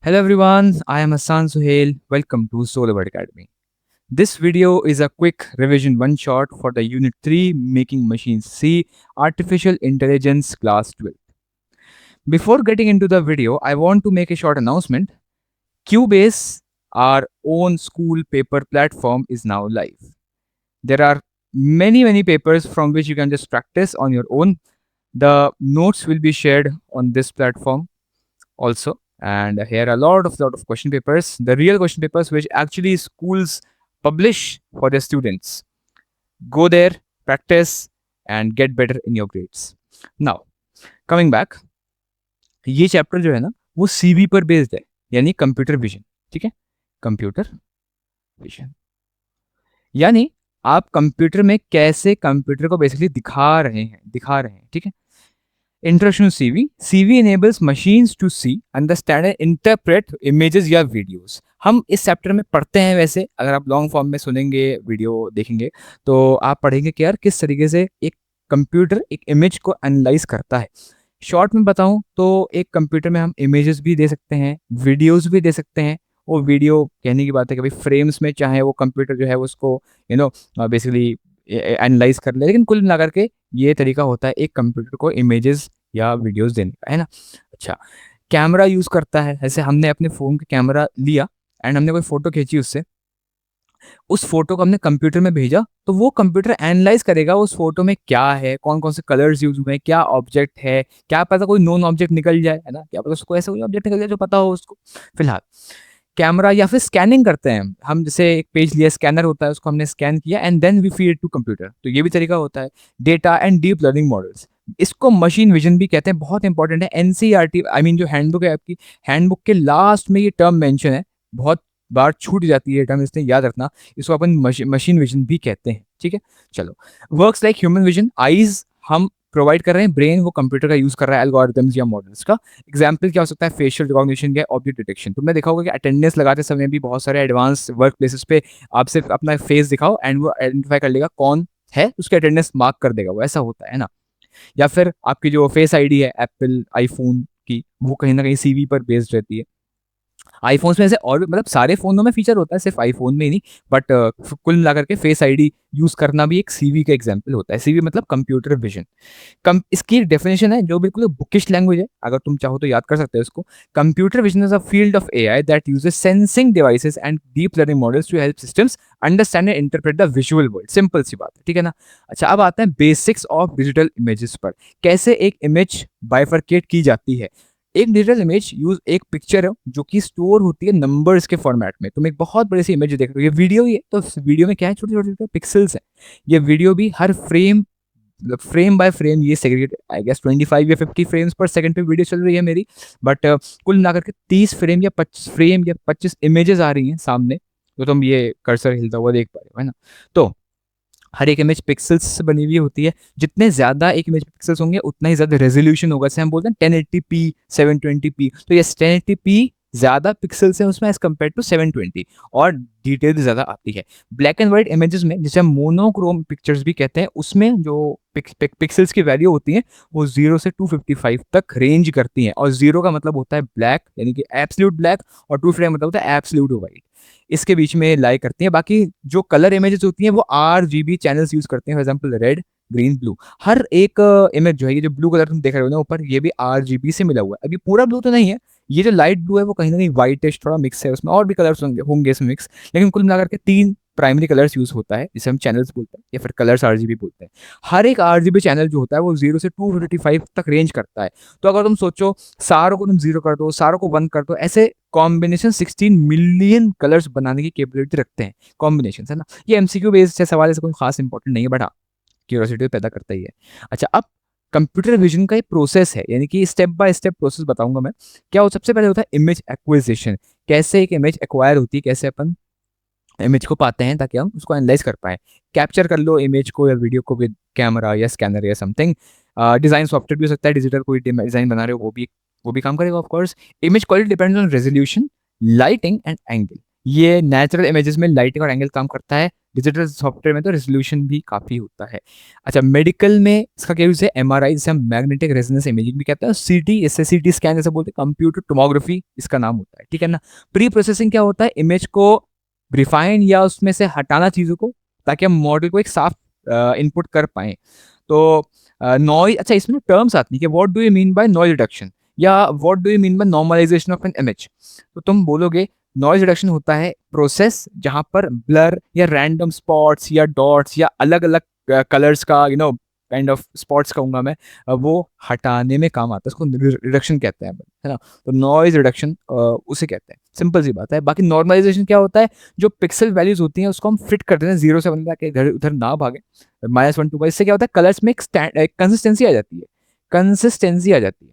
Hello everyone, I am Hassan Suhail. Welcome to SolarBird Academy. This video is a quick revision one shot for the Unit 3 Making Machines C Artificial Intelligence Class 12. Before getting into the video, I want to make a short announcement. Cubase, our own school paper platform, is now live. There are many papers from which you can just practice on your own. The notes will be shared on this platform also, and here are a lot of question papers, the real question papers which actually schools publish for their students. Go there, practice and get better in your grades. Now coming back, ये chapter जो है ना वो CV पर based है, यानी computer vision. ठीक है, कंप्यूटर विजन यानी आप कंप्यूटर में कैसे कंप्यूटर को बेसिकली दिखा रहे हैं. ठीक है, Introduction to CV. CV enables machines to see, understand and interpret images या videos. हम इस चैप्टर में पढ़ते हैं. वैसे अगर आप लॉन्ग फॉर्म में सुनेंगे, वीडियो देखेंगे, तो आप पढ़ेंगे कि यार किस तरीके से एक कंप्यूटर एक इमेज को एनालाइज करता है. शॉर्ट में बताऊं तो एक कंप्यूटर में हम इमेजेस भी दे सकते हैं, वीडियोस भी दे सकते हैं. वो वीडियो कहने की बात है कि भाई फ्रेम्स में चाहे वो कंप्यूटर जो है उसको बेसिकली एनालाइज कर ले, लेकिन कुल मिलाकर के ये तरीका होता है एक कंप्यूटर को इमेजेस या वीडियोस देने का, है ना. अच्छा, कैमरा यूज़ करता है. जैसे हमने अपने फ़ोन का कैमरा लिया एंड हमने कोई फ़ोटो खींची उससे, उस फोटो को हमने कंप्यूटर में भेजा, तो वो कंप्यूटर एनालाइज करेगा उस फोटो में क्या है, कौन कौन से कलर्स यूज हुए हैं, क्या ऑब्जेक्ट है. क्या पता कोई नॉन ऑब्जेक्ट निकल जाए, है ना, क्या पता उसको ऐसा कोई ऑब्जेक्ट निकल जाए जो पता हो उसको. फिलहाल कैमरा या फिर स्कैनिंग करते हैं हम. जैसे एक पेज लिया, स्कैनर होता है, उसको हमने स्कैन किया and then we feed to computer, तो ये भी तरीका होता है. Data and deep learning models, इसको मशीन विजन भी कहते हैं. बहुत इंपॉर्टेंट है. एनसीईआरटी आई मीन जो हैंडबुक है आपकी, हैंडबुक के लास्ट में ये टर्म मेंशन है. बहुत बार छूट जाती है टर्म, इसलिए याद रखना. इसको अपन मशीन विजन भी कहते हैं. ठीक है, चलो. Works like human vision. Eyes हम प्रोवाइड कर रहे हैं, ब्रेन वो कंप्यूटर का यूज कर रहा है एल्गोरिथम्स या मॉडल्स का. एग्जाम्पल क्या हो सकता है, फेशियल रिकॉग्निशन या ऑब्जेक्ट डिटेक्शन. तुमने देखा होगा कि अटेंडेंस लगाते समय भी बहुत सारे एडवांस वर्क प्लेसेस पे आप सिर्फ अपना फेस दिखाओ एंड वो आइडेंटिफाई कर लेगा कौन है, उसके अटेंडेंस मार्क कर देगा वो. ऐसा होता है ना. या फिर आपकी जो फेस आईडी है एप्पल आईफोन की, वो कहीं ना कहीं सीवी पर बेस्ड रहती है. आईफोन्स में ऐसे और भी, मतलब सारे फ़ोनों में फीचर होता है, सिर्फ आईफोन में ही नहीं. बट कुल मिलाकर के फेस आईडी यूज़ करना भी एक सीवी का एग्जांपल होता है. सीवी मतलब कंप्यूटर विजन. कम इसकी एक डेफिनेशन है जो बिल्कुल बुकिश लैंग्वेज है, अगर तुम चाहो तो याद कर सकते हो इसको. Computer vision is a field of AI that uses sensing devices and deep learning models to help systems understand and interpret the visual world. Simple सी बात है, ठीक है ना. अच्छा, अब आते हैं बेसिक्स ऑफ डिजिटल इमेजेस पर. कैसे एक इमेज बाइफरकेट की जाती है. एक डिजिटल इमेज यूज एक पिक्चर है जो कि स्टोर होती है नंबर्स के फॉर्मेट में. तुम एक बहुत बड़ी सी इमेज देख रहे हो, ये वीडियो ही है, तो वीडियो में क्या है, छोटे छोटे पिक्सल्स हैं. ये वीडियो भी हर फ्रेम, मतलब फ्रेम बाय फ्रेम ये सेग्रीगेट, आई गेस 25 या 50 फ्रेम्स पर सेकंड पे वीडियो चल रही है मेरी. बट कुल मिलाकर के 30 फ्रेम या 25 इमेजेस आ रही हैं सामने, तो तुम ये कर्सर हिलता हुआ देख पा रहे हो, है ना. तो हर एक इमेज पिक्सल्स से बनी हुई होती है. जितने ज़्यादा एक इमेज पिक्सल्स होंगे उतना ही ज़्यादा रेजोल्यूशन होगा. जैसे हम बोलते हैं 1080p 720p, तो ये 1080p ज़्यादा पिक्सल्स हैं उसमें एज कम्पेयर टू 720, और डिटेल ज़्यादा आती है. ब्लैक एंड वाइट इमेजेस में, जिसे हम मोनोक्रोम पिक्चर्स भी कहते हैं, उसमें जो पिक्सल्स की वैल्यू होती है वो 0 से 255 तक रेंज करती हैं. और 0 का मतलब होता है ब्लैक, यानी कि एब्सोल्यूट ब्लैक, और 255 मतलब होता है एब्सोल्यूट वाइट. इसके बीच में लाई करती हैं. बाकी जो कलर इमेजेस होती हैं वो RGB चैनल्स यूज करते हैं. For example red, green, blue. हर एक इमेज जो है, ये जो ब्लू कलर तुम देख रहे हो ना ऊपर, ये भी RGB से मिला हुआ है. अभी पूरा ब्लू तो नहीं है, ये जो लाइट ब्लू है वो कहीं ना कहीं व्हाइटिश थोड़ा मिक्स है, उसमें और भी कलर्स होंगे इसमें मिक्स. लेकिन कुल मिलाकर के 3 प्राइमरी कलर्स यूज होता है, जिसे हम चैनल्स बोलते हैं या फिर कलर्स RGB बोलते हैं. हर एक RGB चैनल जो होता है वो 0 से 255 तक रेंज करता है. तो अगर तुम सोचो सारों को तुम 0 कर दो, सारों को 1 कर दो, ऐसे कॉम्बिनेशन 16 मिलियन कलर्स बनाने की कैपेबिलिटी रखते हैं कॉम्बिनेशन, है ना. ये MCQ बेस्ड से सवाल है, कोई खास इंपॉर्टेंट नहीं है, बट हाँ क्यूरियोसिटी पैदा करता ही है. अच्छा, अब कंप्यूटर विजन का एक प्रोसेस है, यानी कि स्टेप बाय स्टेप प्रोसेस बताऊंगा मैं. क्या हो, सबसे पहले होता है इमेज एक्विजिशन. कैसे एक इमेज एक्वायर होती है, कैसे अपन इमेज को पाते हैं ताकि हम उसको एनालाइज कर पाए. कैप्चर कर लो इमेज को या वीडियो को विद कैमरा या स्कैनर या समथिंग. डिजाइन सॉफ्टवेयर भी हो सकता है, डिजिटल कोई डिजाइन बना रहे हो वो भी काम करेगा of course. Image quality depends on resolution, lighting and angle. ये नेचुरल इमेजेस में लाइटिंग और एंगल काम करता है। डिजिटल सॉफ्टवेयर में तो रेजोल्यूशन भी काफ़ी होता है। अच्छा, मेडिकल में इसका क्या यूज़ है? एमआरआई, जिसे हम मैग्नेटिक रेजोनेंस इमेजिंग भी कहते हैं, सीटी, इससे सीटी स्कैन जैसे बोलते हैं, कंप्यूटर टोमोग्राफी इसका नाम होता है, ठीक है ना? प्री प्रोसेसिंग क्या होता है? इमेज को रिफाइन या उसमें से हटाना चीज़ों को, ताकि हम मॉडल को एक साफ इनपुट कर पाएँ। तो नॉइज़, अच्छा इसमें टर्म्स आती हैं कि what do you mean by noise reduction या what do you mean by normalization of an image? तो तुम बोलोगे नॉइज़ रिडक्शन होता है प्रोसेस जहाँ पर ब्लर या रैंडम स्पॉट्स या डॉट्स या अलग-अलग कलर्स का काइंड ऑफ स्पॉट्स कहूँगा मैं, वो हटाने में काम आता है। उसको रिडक्शन कहते हैं, है ना? तो नॉइज़ रिडक्शन उसे कहते हैं। सिंपल सी बात है। बाकी नॉर्मलाइजेशन क्या होता है? जो पिक्सेल वैल्यूज़ होती हैं उसको हम फिट कर देते हैं 0 से 1 ताकि इधर-उधर ना भागे। -1 2 इससे क्या होता है? कलर्स में एक कंसिस्टेंसी आ जाती है। कंसिस्टेंसी आ जाती है।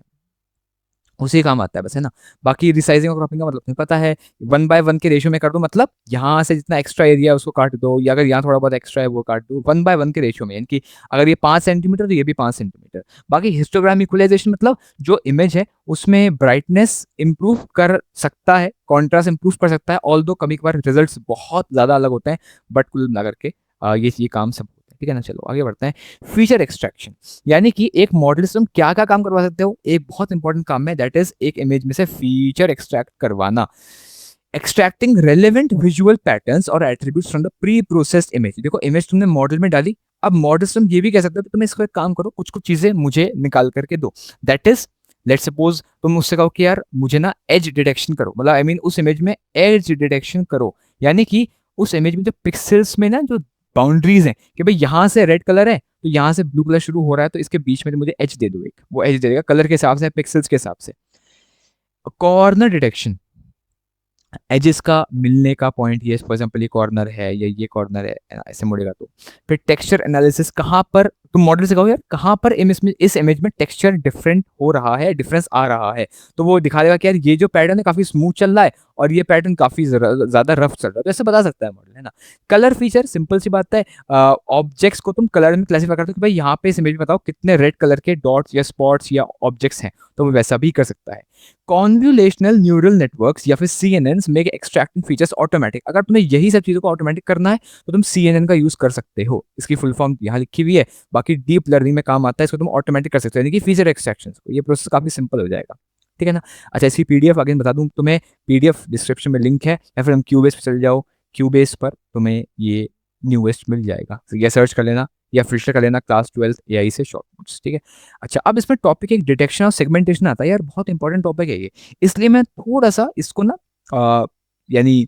उसी काम आता है बस, है ना? बाकी रिसाइज़िंग और क्रॉपिंग का मतलब तुम्हें पता है, 1 बाय 1 के रेशियो में कर दो, मतलब यहाँ से जितना एक्स्ट्रा एरिया है उसको काट दो, या अगर यहाँ थोड़ा बहुत एक्स्ट्रा है वो काट दो, 1 बाय 1 के रेशियो में, यानी कि अगर ये 5 सेंटीमीटर तो ये भी 5 सेंटीमीटर। बाकी हिस्टोग्राम इक्वलाइज़ेशन मतलब जो इमेज है उसमें ब्राइटनेस इम्प्रूव कर सकता है, कॉन्ट्रास्ट इम्प्रूव कर सकता है, ऑल्दो कभी-कभार रिजल्ट्स बहुत ज़्यादा अलग होते हैं, बट कुल मिलाकर के ये काम सब होता है, ठीक है ना? चलो आगे बढ़ते हैं। फीचर एक्सट्रैक्शन, यानी कि एक मॉडल से तुम क्या-क्या काम करवा सकते हो? एक बहुत इंपॉर्टेंट काम है, दैट इज़ एक इमेज में से फीचर एक्सट्रैक्ट करवाना। एक्सट्रैक्टिंग रेलेवेंट विजुअल पैटर्न्स और attributes from the pre processed image. देखो इमेज तुमने मॉडल में डाली, अब मॉडल से तुम ये भी कह सकते हो कि तुम इसको एक काम करो, कुछ-कुछ चीज़ें मुझे निकाल कर के दो। दैट इज़, लेट्स सपोज़ तुम मुझसे कहो कि यार मुझे ना एज डिटेक्शन करो, मतलब आई मीन उस इमेज में एज डिटेक्शन करो। यानी कि उस इमेज में जो पिक्सेल्स में ना जो बाउंड्रीज़ हैं कि भई यहाँ से रेड कलर है, तो यहाँ से ब्लू कलर शुरू हो रहा है, तो इसके बीच में मुझे एज दे दो एक। वो एज दे देगा कलर के हिसाब से, पिक्सेल्स के हिसाब से। कॉर्नर डिटेक्शन, एजेस का मिलने का पॉइंट, ये फॉर एग्जांपल ये कॉर्नर है या ये कॉर्नर है, ऐसे मुड़ेगा तो। फिर टेक्सचर एनालिसिस, कहाँ पर तुम मॉडल से कहो यार कहाँ पर इस इमेज में टेक्सचर डिफरेंट हो रहा है, डिफरेंस आ रहा है, तो वो दिखा देगा कि यार ये जो पैटर्न है काफी स्मूथ चल रहा है और ये पैटर्न काफी ज्यादा रफ चल रहा है, तो ऐसे बता सकता है मॉडल, है ना? कलर फीचर, सिंपल सी बात है, ऑब्जेक्ट्स को तुम कलर में क्लासीफाई करते हो कि भाई यहाँ पे इस इमेज में बताओ कितने रेड कलर के डॉट्स या स्पॉट्स या ऑब्जेक्ट्स हैं, तो वो वैसा भी कर सकता है। कॉन्वोल्यूशनल न्यूरल नेटवर्क्स या फिर सीएनएन्स मेक एक्सट्रैक्टिंग फीचर्स ऑटोमेटिक। अगर तुम्हें यही सब चीज़ों को ऑटोमेटिक करना है तो तुम सीएनएन का यूज़ कर सकते हो। इसकी फुल फॉर्म यहाँ लिखी हुई है, बाकी डीप लर्निंग में काम आता है, इसको तुम ऑटोमेटिक कर सकते हो, यानी कि फीचर एक्सट्रैक्शन। ये प्रोसेस काफ़ी सिंपल हो जाएगा, ठीक है ना? अच्छा, इसकी पीडीएफ आगे बता दूँ तुम्हें, पीडीएफ डिस्क्रिप्शन में लिंक है, या फिर हम क्यूबेस पे चले जाओ, क्यूबेस पर तुम्हें ये न्यूएस्ट मिल जाएगा, तो ये सर्च कर लेना या फिर से कर लेना क्लास 12 एआई से शॉर्ट नोट्स, ठीक है? अच्छा, अब इसमें टॉपिक एक डिटेक्शन और सेगमेंटेशन आता है, यार बहुत इंपॉर्टेंट टॉपिक है ये, इसलिए मैं थोड़ा-सा इसको ना यानी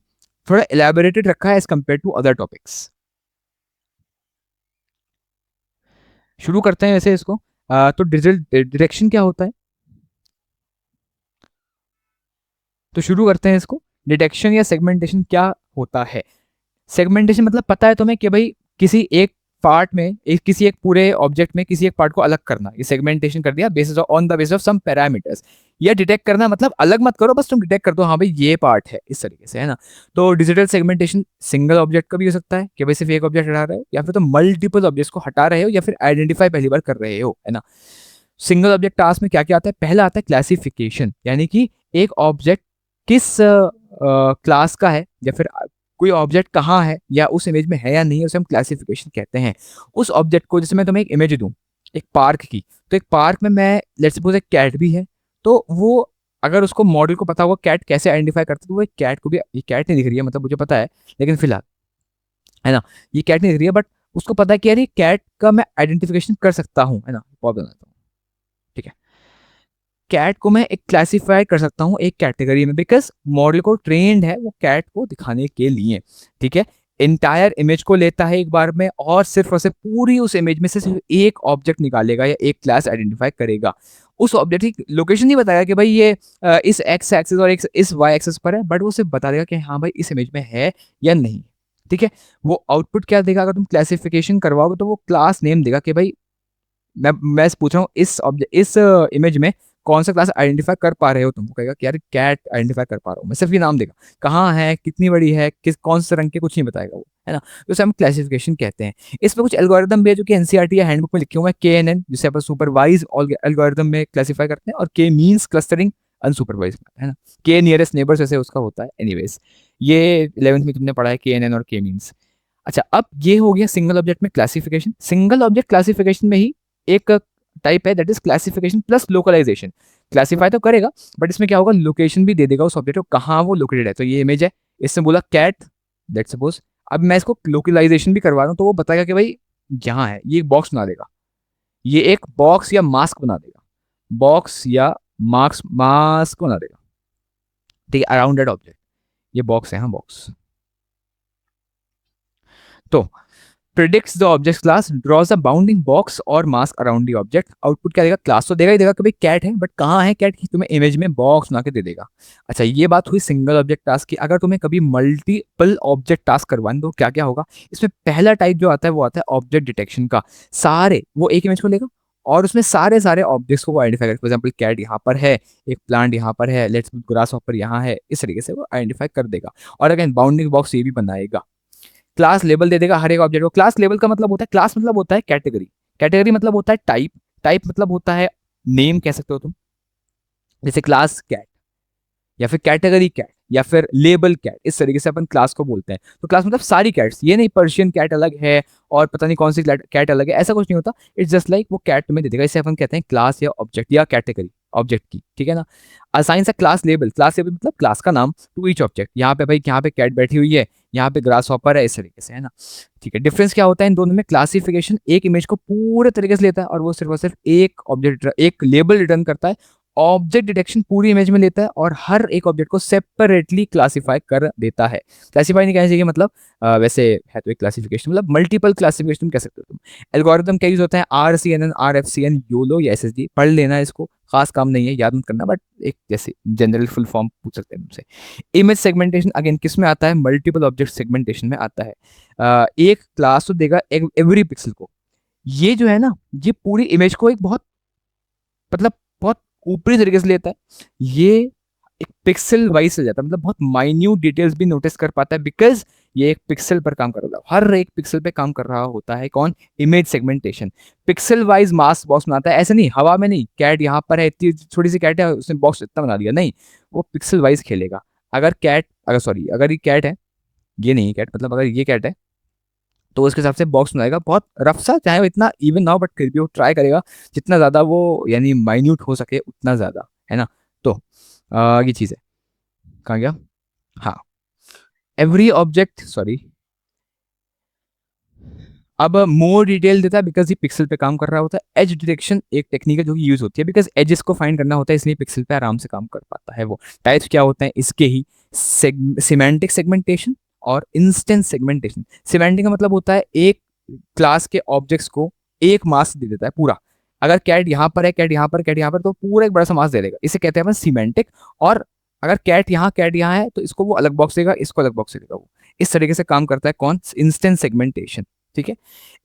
थोड़ा इलैबोरेटेड रखा है as compared to other topics. शुरू करते हैं वैसे इसको। तो डिटेक्शन क्या होता है? तो शुरू करते हैं इसको। डिटेक्शन या सेगमेंटेशन क्या होता है? सेगमेंटेशन मतलब पता है तुम्हें कि भाई किसी एक पार्ट में किसी एक पूरे ऑब्जेक्ट में किसी एक पार्ट को अलग करना, ये सेगमेंटेशन कर दिया basis on the basis of some parameters. या डिटेक्ट करना मतलब अलग मत करो, बस तुम डिटेक्ट कर दो, हाँ भाई ये पार्ट है, इस तरीके से, है ना? तो डिजिटल सेगमेंटेशन सिंगल ऑब्जेक्ट का भी हो सकता है कि भाई सिर्फ एक ऑब्जेक्ट हटा रहे हो, या फिर तुम मल्टीपल ऑब्जेक्ट्स को हटा रहे हो, या फिर आइडेंटिफाई पहली बार कर रहे हो, है ना? सिंगल ऑब्जेक्ट टास्क में क्या-क्या आता है? पहला आता है क्लासिफिकेशन, यानी कि एक ऑब्जेक्ट किस क्लास का है, या फिर कोई ऑब्जेक्ट कहाँ है या उस इमेज में है या नहीं है, उसे हम क्लासिफिकेशन कहते हैं। उस ऑब्जेक्ट को, जैसे मैं तुम्हें एक इमेज दूँ, एक पार्क की, तो एक पार्क में मैं लेट्स सपोज़ एक कैट भी है, तो वो अगर उसको मॉडल को पता होगा कैट कैसे आइडेंटिफाई करता है, तो वो एक कैट को भी, ये कैट नहीं दिख रही है मतलब मुझे पता है, लेकिन फिलहाल, है ना? ये कैट नहीं दिख रही है, बट उसको पता है कि यार ये कैट का मैं आइडेंटिफिकेशन कर सकता हूँ, है ना? बहुत बनाता हूँ, ठीक है? कैट को मैं एक क्लासिफाई कर सकता हूँ एक कैटेगरी में, बिकॉज़ मॉडल को ट्रेन्ड है वो कैट को दिखाने के लिए, ठीक है? एंटायर इमेज को लेता है एक बार में और सिर्फ़ और सिर्फ़ पूरी उस इमेज में से सिर्फ़ एक ऑब्जेक्ट निकालेगा या एक क्लास आइडेंटिफ़ाई करेगा। उस ऑब्जेक्ट की लोकेशन नहीं बताएगा कि भाई ये इस एक्स एक्सिस और इस वाई एक्सिस पर है, बट वो सिर्फ़ बता देगा कि हाँ भाई इस इमेज में है या नहीं, ठीक है? वो आउटपुट क्या देगा? अगर तुम क्लासिफिकेशन करवाओगे तो वो क्लास नेम देगा कि भाई मैं पूछ रहा हूँ इस इमेज में कौन-सा क्लास आइडेंटिफ़ाई कर पा रहे हो तुम? वो कहेगा कि यार कैट आइडेंटिफ़ाई कर पा रहा हूँ मैं, सिर्फ़ ये नाम देगा। कहाँ है, कितनी बड़ी है, कौन-से रंग के, कुछ नहीं बताएगा वो, है ना? तो उसे हम क्लासिफ़िकेशन कहते हैं। इसमें कुछ एल्गोरिदम भी है जो कि एनसीईआरटी या हैंडबुक में लिखे हुए हैं, केएनएन जिसे अपन सुपरवाइज़ ऑल एल्गोरिदम में क्लासिफ़ाई करते हैं, और के मीन्स क्लस्टरिंग अनसुपरवाइज है ना। के नियरेस्ट नेबर्स ऐसे उसका होता है। एनीवेज, ये 11th में तुमने पढ़ा है के एन एन और के मीन्स। अच्छा, अब ये हो गया सिंगल ऑब्जेक्ट में क्लासिफिकेशन। सिंगल ऑब्जेक्ट क्लासिफिकेशन में ही एक टाइप है, that is classification plus localisation. Classify तो करेगा, बट इसमें क्या होगा, लोकेशन भी दे देगा उस ऑब्जेक्ट को, कहाँ वो लोकेटेड है। तो ये इमेज है, इसमें बोला कैट, लेट्स सपोज। अब मैं इसको लोकलाइजेशन भी करवा रहा हूँ, तो वो बताएगा कि भाई यहाँ है, ये एक बॉक्स बना देगा, ये एक बॉक्स या मास्क बना देगा, बॉक्स या मास्क बना देगा, ठीक है, अराउंड दैट ऑब्जेक्ट। ये बॉक्स है, हाँ बॉक्स। तो predicts the object class, draws a bounding box और mask around the object. Output क्या देगा, क्लास तो देगा ही देगा कि भाई कैट है, बट कहाँ है कैट, तुम्हें इमेज में बॉक्स बना के दे देगा। अच्छा, ये बात हुई सिंगल ऑब्जेक्ट टास्क की। अगर तुम्हें कभी मल्टीपल ऑब्जेक्ट टास्क करवाएं तो क्या क्या होगा, इसमें पहला टाइप जो आता है वो आता है ऑब्जेक्ट डिटेक्शन का। सारे वो एक इमेज को लेगा और उसमें सारे सारे ऑब्जेक्ट्स को आइडेंटिफाई करेगा। फॉर एग्जाम्पल कैट यहाँ पर है, एक प्लांट यहाँ पर है, लेट्स ग्रास हॉपर यहाँ है, इस तरीके से वो आइडेंटिफाई कर देगा। और अगेन बाउंडिंग बॉक्स ये भी बनाएगा। क्लास लेबल दे देगा हर एक ऑब्जेक्ट को। क्लास लेबल का मतलब होता है, क्लास मतलब होता है कैटेगरी, कैटेगरी मतलब होता है टाइप, टाइप मतलब होता है नेम कह सकते हो तुम, जैसे क्लास कैट या फिर कैटेगरी कैट या फिर लेबल कैट, इस तरीके से अपन क्लास को बोलते हैं। तो क्लास मतलब सारी कैट्स, ये नहीं पर्शियन कैट अलग है और पता नहीं कौन सी कैट अलग है, ऐसा कुछ नहीं होता। इट्स जस्ट लाइक वो कैट तुम्हें दे देगा, इसे अपन कहते हैं क्लास या ऑब्जेक्ट या कैटेगरी ऑब्जेक्ट की, ठीक है ना। असाइन सा क्लास लेबल, क्लास लेबल मतलब क्लास का नाम टू ईच ऑब्जेक्ट। यहाँ पे भाई, यहाँ पे कैट बैठी हुई है, यहाँ पे ग्रास हॉपर है, इस तरीके से, है ना। ठीक है, डिफरेंस क्या होता है इन दोनों में, क्लासिफिकेशन एक इमेज को पूरे तरीके से लेता है और सिर्फ एक ऑब्जेक्ट, एक लेबल रिटर्न करता है। ऑब्जेक्ट डिटेक्शन पूरी इमेज में लेता है और हर एक ऑब्जेक्ट को सेपरेटली क्लासिफाई कर देता है। क्लासिफाई नहीं कहना चाहिए, मतलब वैसे है तो एक क्लासिफिकेशन, मतलब मल्टीपल क्लासिफिकेशन कह सकते हो तुम। एल्गोरिथम क्या यूज होता है, RCNN, RFCN, योलो या SSD। पढ़ लेना इसको, खास काम नहीं है, याद मत करना, बट एक जैसे जनरल फुल फॉर्म पूछ सकते हैं तुमसे। इमेज सेगमेंटेशन अगेन किस में आता है, मल्टीपल ऑब्जेक्ट सेगमेंटेशन में आता है। एक क्लास तो देगा एवरी पिक्सल को। ये जो है ना, ये पूरी इमेज को एक बहुत, मतलब बहुत ऊपरी तरीके से लेता है। ये एक पिक्सल वाइज से जाता है, मतलब बहुत माइन्यूट डिटेल्स भी नोटिस कर पाता है, बिकॉज ये एक पिक्सल पर काम कर रहा है, हर एक पिक्सल पे काम कर रहा होता है। कौन, इमेज सेगमेंटेशन। पिक्सल वाइज मास बॉक्स बनाता है, ऐसे नहीं हवा में नहीं, कैट यहाँ पर है, इतनी छोटी सी कैट है, उसने बॉक्स इतना बना दिया, नहीं, वो पिक्सल वाइज खेलेगा। अगर ये कैट है, ये नहीं कैट, मतलब अगर ये कैट है तो उसके हिसाब से बॉक्स बनाएगा, बहुत रफ सा, चाहे वो इतना इवन ना हो, बट फिर भी वो ट्राई करेगा जितना ज्यादा वो यानी माइन्यूट हो सके उतना ज्यादा, है ना। तो ये चीज है, कहाँ गया, हाँ, एवरी ऑब्जेक्ट, सॉरी, अब मोर डिटेल देता है बिकॉज ये पिक्सल पे काम कर रहा होता है। एज डिटेक्शन एक टेक्निक है जो कि यूज होती है बिकॉज एजेस को फाइंड करना होता है, इसलिए पिक्सल पे आराम से काम कर पाता है वो। टाइप्स क्या होते हैं इसके ही, सिमेंटिक सेगमेंटेशन और इंस्टेंट सेगमेंटेशन। सिमेंटिक का मतलब होता है एक क्लास के ऑब्जेक्ट्स को एक मास्क दे देता है पूरा। अगर कैट यहाँ पर है, कैट यहाँ पर, कैट यहाँ पर, तो पूरा एक बड़ा सा मास्क दे देगा, इसे कहते हैं अपन सीमेंटिक। और अगर कैट यहाँ है तो इसको वो अलग बॉक्स देगा, इसको अलग बॉक्स देगा वो। इस तरीके से काम करता है कौन, इंस्टेंट सेगमेंटेशन, ठीक है।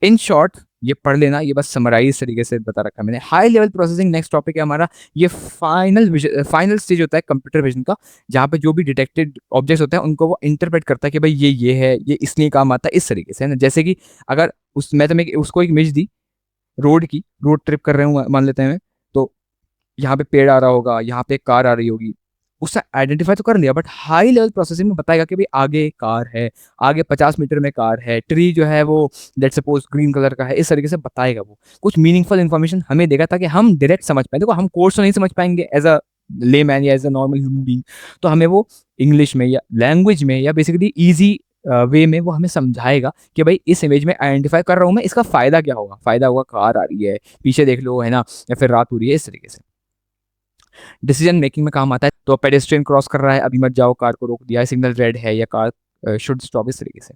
इन शॉर्ट ये पढ़ लेना, ये बस समराइज तरीके से बता रखा है मैंने। High level processing next topic है हमारा। ये फाइनल स्टेज होता है कंप्यूटर विजन का, जहाँ पे जो भी डिटेक्टेड ऑब्जेक्ट्स होते हैं उनको वो इंटरप्रेट करता है कि भाई ये है, ये इसलिए काम आता है, इस तरीके से, है ना। जैसे कि अगर मैं तुम्हें उसको एक इमेज दी रोड की, रोड ट्रिप कर रहे हूँ मान लेते हैं, तो यहाँ पे पेड़ आ रहा होगा, यहाँ पे कार आ रही होगी, उससे आइडेंटिफाई तो कर लिया, बट हाई लेवल प्रोसेसिंग में बताएगा कि भाई आगे कार है, आगे 50 मीटर में कार है, ट्री जो है वो लेट्स सपोज ग्रीन कलर का है, इस तरीके से बताएगा वो। कुछ मीनिंगफुल इन्फॉर्मेशन हमें देगा ताकि हम डायरेक्ट समझ पाए। देखो हम कोर्स तो नहीं समझ पाएंगे एज अ लेमैन या as a normal human being, तो हमें वो इंग्लिश में या लैंग्वेज में या बेसिकली ईजी वे में वो हमें समझाएगा कि भाई इस इमेज में आइडेंटिफाई कर रहा हूँ मैं, इसका फायदा क्या होगा, फायदा होगा कार आ रही है, पीछे देख लो, है ना, या फिर रात हो रही है, इस तरीके से डिसीजन मेकिंग में काम आता है। तो पेडेस्ट्रियन क्रॉस कर रहा है, अभी मत जाओ, कार को रोक दिया है, सिग्नल रेड है, या कार शुड स्टॉप, इस तरीके से।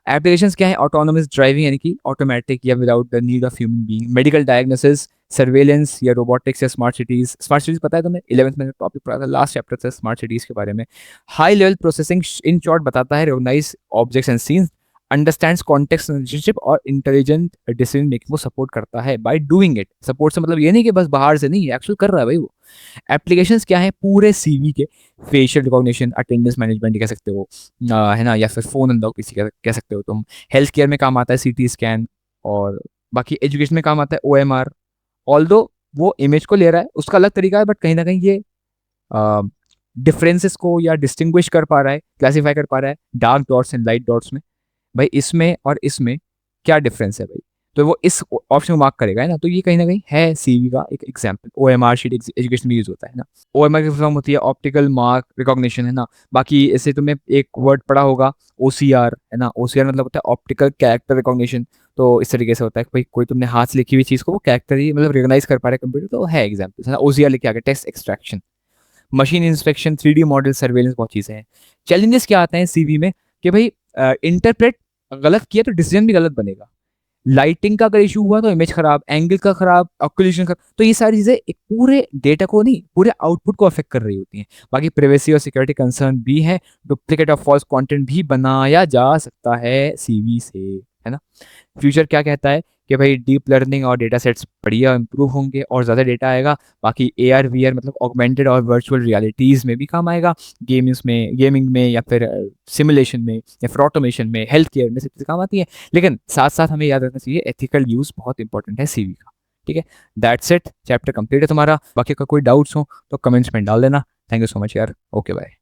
एप्लीकेशंस क्या है, ऑटोनोमस ड्राइविंग यानी कि ऑटोमेटिक या without the need of human being, medical diagnosis, surveillance या रोबोटिक्स या स्मार्ट सिटीज। स्मार्ट सिटीज पता है तुम्हें, 11th में टॉपिक पढ़ा था, लास्ट चैप्टर था स्मार्ट सिटीज के बारे में। High level processing in short बताता है recognise objects and scenes, understands context relationship और इंटेलिजेंट डिसीजन मेकिंग को सपोर्ट करता है बाय डूइंग इट। सपोर्ट से मतलब ये नहीं कि बस बाहर से नहीं, एक्चुअल कर रहा है भाई वो। एप्लीकेशंस क्या है, पूरे सीवी के, फेशियल रिकॉग्निशन, अटेंडेंस मैनेजमेंट कह सकते हो, है ना, या फिर फोन अनलॉक किसी का कह सकते हो तुम। हेल्थ केयर में काम आता है CT स्कैन, और बाकी एजुकेशन में काम आता है OMR। ऑल्दो वो इमेज को ले रहा है, उसका अलग तरीका है, बट कहीं ना कहीं ये डिफरेंसेस को या डिस्टिंग्विश कर पा रहा है, क्लासीफाई कर पा रहा है dark dots and light dots में, भाई इसमें और इसमें क्या डिफरेंस है भाई, तो वो इस ऑप्शन को मार्क करेगा, है ना। तो ये कहीं ना कहीं है सीवी का एक एग्जाम्पल। OMR शीट एजुकेशन में यूज होता है ना। OMR की फॉर्म होती है ऑप्टिकल मार्क रिकॉग्निशन, है ना। बाकी ऐसे तुमने एक वर्ड पढ़ा होगा OCR, है ना। OCR मतलब होता है ऑप्टिकल कैरेक्टर रिकॉग्निशन। तो इस तरीके से होता है कि भाई कोई तुमने हाथ से लिखी हुई चीज को वो कैरेक्टर ही मतलब रिकॉग्नाइज कर पा रहा है कंप्यूटर, तो है एग्जाम्पल, है ना। OCR लिखे आगे text extraction, machine inspection, 3D model, surveillance, बहुत चीजें हैं। चैलेंजेस क्या आते हैं सीवी में कि भाई इंटरप्रेट गलत किया तो डिसीजन भी गलत बनेगा, लाइटिंग का अगर इशू हुआ तो इमेज खराब, एंगल का खराब, ऑक्यूलेशन खराब, तो ये सारी चीजें एक पूरे डेटा को नहीं पूरे आउटपुट को अफेक्ट कर रही होती हैं। बाकी प्राइवेसी और सिक्योरिटी कंसर्न भी है, डुप्लीकेट और फॉल्स कंटेंट भी बनाया जा सकता है सीवी से, है ना। फ्यूचर क्या कहता है कि भाई डीप लर्निंग और डेटा सेट्स बढ़िया इंप्रूव होंगे और ज़्यादा डेटा आएगा। बाकी AR VR मतलब ऑगमेंटेड और वर्चुअल रियलिटीज़ में भी काम आएगा, गेमिंग में या फिर सिमुलेशन में या फिर ऑटोमेशन में, हेल्थ केयर में, सब चीज़ें काम आती है। लेकिन साथ साथ हमें याद रखना चाहिए एथिकल यूज़ बहुत इंपॉर्टेंट है सीवी का। ठीक है, दैट्स इट, चैप्टर कंप्लीट है तुम्हारा। बाकी का कोई डाउट्स हो तो कमेंट्स में डाल देना। थैंक यू सो मच यार, ओके बाय।